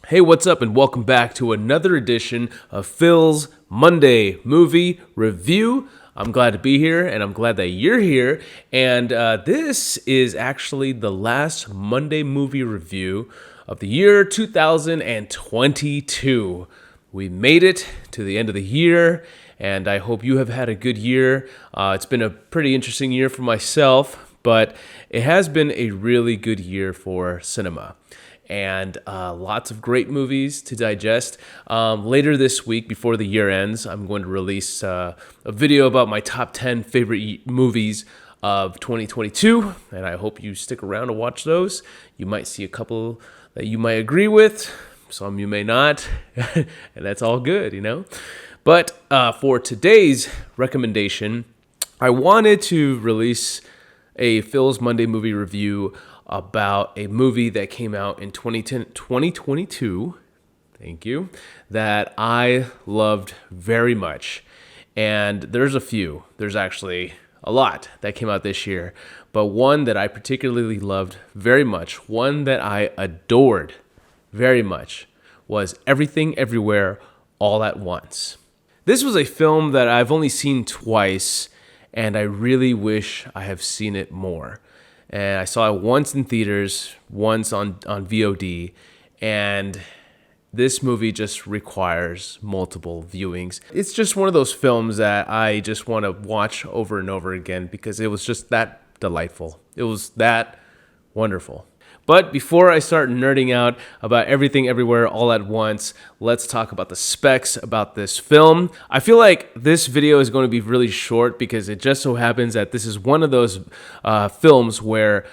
Hey, what's up, and welcome back to another edition of Phil's Monday Movie Review. I'm glad to be here, and I'm glad that you're here. And this is actually the last Monday movie review of the year 2022. We made it to the end of the year, and I hope you have had a good year. It's been a pretty interesting year for myself, but it has been a really good year for cinema. And lots of great movies to digest. Later this week, before the year ends, I'm going to release a video about my top 10 favorite movies of 2022, and I hope you stick around to watch those. You might see a couple that you might agree with, some you may not, and that's all good, you know? But for today's recommendation, I wanted to release a Phil's Monday movie review about a movie that came out in 2022, thank you, that I loved very much. And there's actually a lot that came out this year, but one that I particularly loved very much, one that I adored very much, was Everything Everywhere All at Once. This was a film that I've only seen twice, and I really wish I have seen it more. And I saw it once in theaters, once on VOD, and this movie just requires multiple viewings. It's just one of those films that I just want to watch over and over again because it was just that delightful. It was that wonderful. But before I start nerding out about Everything Everywhere All at Once, let's talk about the specs about this film. I feel like this video is going to be really short because it just so happens that this is one of those films where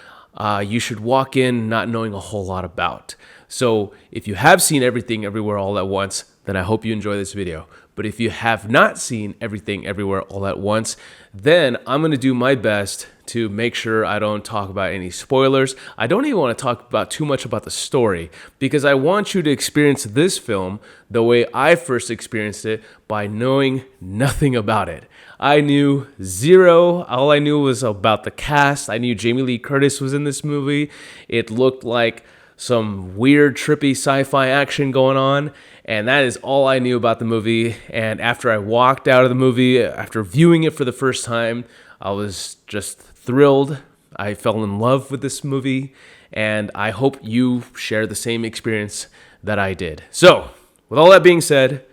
you should walk in not knowing a whole lot about. So if you have seen Everything Everywhere All at Once, then I hope you enjoy this video. But if you have not seen Everything Everywhere All at Once, then I'm going to do my best to make sure I don't talk about any spoilers. I don't even want to talk about too much about the story because I want you to experience this film the way I first experienced it by knowing nothing about it. I knew zero. All I knew was about the cast. I knew Jamie Lee Curtis was in this movie. It looked like some weird, trippy sci-fi action going on, and that is all I knew about the movie. And after I walked out of the movie, after viewing it for the first time, I was just thrilled. I fell in love with this movie, and I hope you share the same experience that I did. So, with all that being said,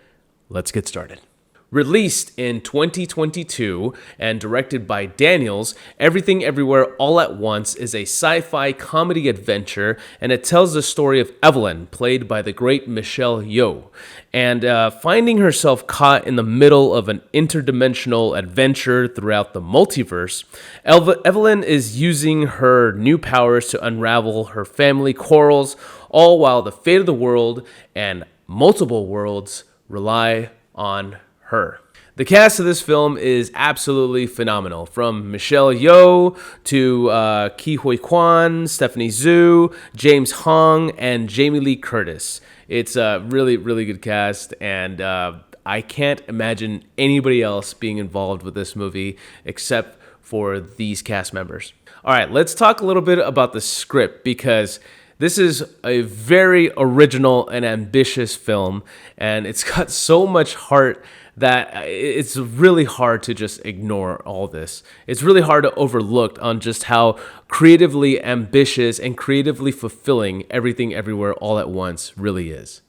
let's get started. Released in 2022 and directed by Daniels, Everything Everywhere All at Once is a sci-fi comedy adventure, and it tells the story of Evelyn, played by the great Michelle Yeoh. And finding herself caught in the middle of an interdimensional adventure throughout the multiverse, Evelyn is using her new powers to unravel her family quarrels, all while the fate of the world and multiple worlds rely on her. The cast of this film is absolutely phenomenal, from Michelle Yeoh to Ke Huy Quan, Stephanie Zhu, James Hong, and Jamie Lee Curtis. It's a really, really good cast, and I can't imagine anybody else being involved with this movie except for these cast members. All right, let's talk a little bit about the script because this is a very original and ambitious film, and it's got so much heart that it's really hard to just ignore all this. It's really hard to overlook on just how creatively ambitious and creatively fulfilling Everything Everywhere All at Once really is.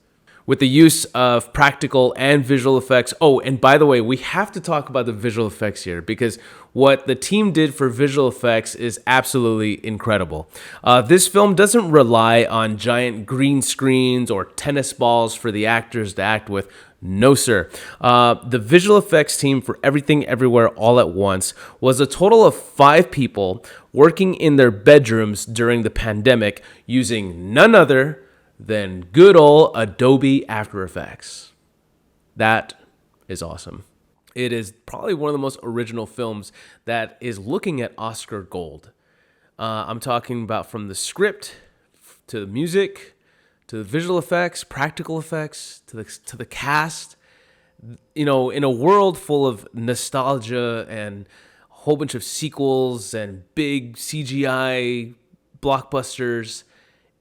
With the use of practical and visual effects. Oh, and by the way, we have to talk about the visual effects here because what the team did for visual effects is absolutely incredible. This film doesn't rely on giant green screens or tennis balls for the actors to act with. No, sir. The visual effects team for Everything Everywhere All at Once was a total of 5 people working in their bedrooms during the pandemic using none other than good old Adobe After Effects. That is awesome. It is probably one of the most original films that is looking at Oscar gold. I'm talking about from the script to the music to the visual effects, practical effects, to the cast. You know, in a world full of nostalgia and a whole bunch of sequels and big CGI blockbusters,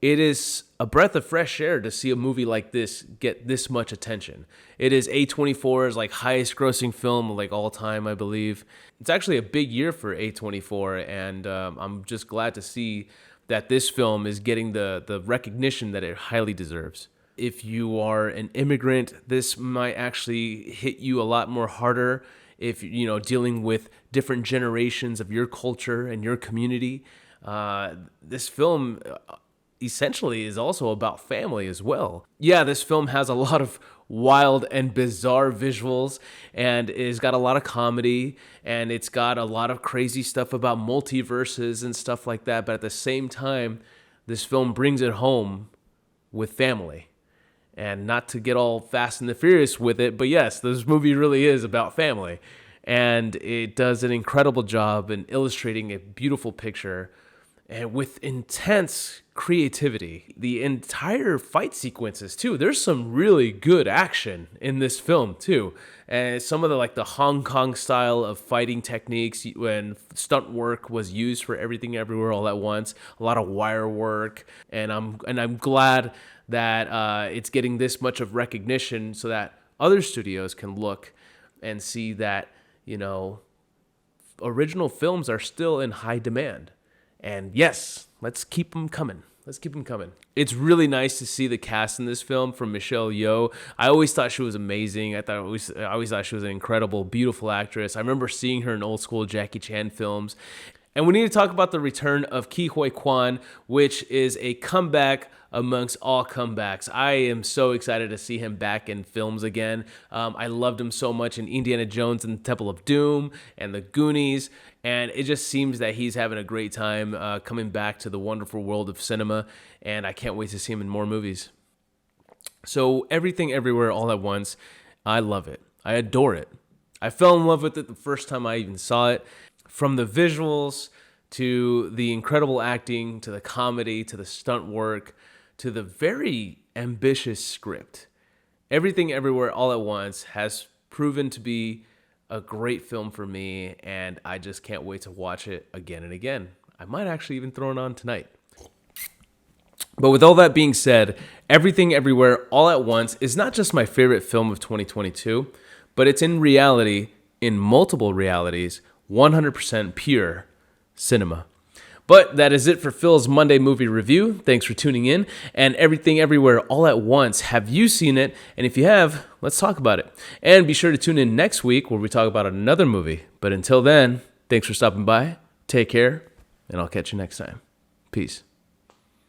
it is a breath of fresh air to see a movie like this get this much attention. It is A24's like highest grossing film of like all time, I believe. It's actually a big year for A24, and I'm just glad to see that this film is getting the recognition that it highly deserves. If you are an immigrant, this might actually hit you a lot more harder if dealing with different generations of your culture and your community. This film essentially is also about family as well. Yeah, this film has a lot of wild and bizarre visuals, and it's got a lot of comedy, and it's got a lot of crazy stuff about multiverses and stuff like that. But at the same time, this film brings it home with family. And not to get all fast and the furious with it, but yes, this movie really is about family. And it does an incredible job in illustrating a beautiful picture and with intense creativity. The entire fight sequences too. There's some really good action in this film too. And some of the Hong Kong style of fighting techniques when stunt work was used for Everything Everywhere All at Once. A lot of wire work, and I'm glad that it's getting this much of recognition so that other studios can look and see that, original films are still in high demand. And yes, let's keep them coming. It's really nice to see the cast in this film from Michelle Yeoh. I always thought she was amazing. I always thought she was an incredible, beautiful actress. I remember seeing her in old school Jackie Chan films. And we need to talk about the return of Ke Huy Quan, which is a comeback amongst all comebacks. I am so excited to see him back in films again. I loved him so much in Indiana Jones and the Temple of Doom and The Goonies, and it just seems that he's having a great time coming back to the wonderful world of cinema, and I can't wait to see him in more movies. So Everything Everywhere All at Once, I love it. I adore it. I fell in love with it the first time I even saw it. From the visuals to the incredible acting to the comedy to the stunt work to the very ambitious script. Everything Everywhere All at Once has proven to be a great film for me, and I just can't wait to watch it again and again. I might actually even throw it on tonight. But with all that being said, Everything Everywhere All at Once is not just my favorite film of 2022, but it's in reality, in multiple realities, 100% pure cinema. But that is it for Phil's Monday movie review. Thanks for tuning in. And Everything Everywhere All at Once. Have you seen it? And if you have, let's talk about it. And be sure to tune in next week where we talk about another movie. But until then, thanks for stopping by. Take care, and I'll catch you next time. Peace.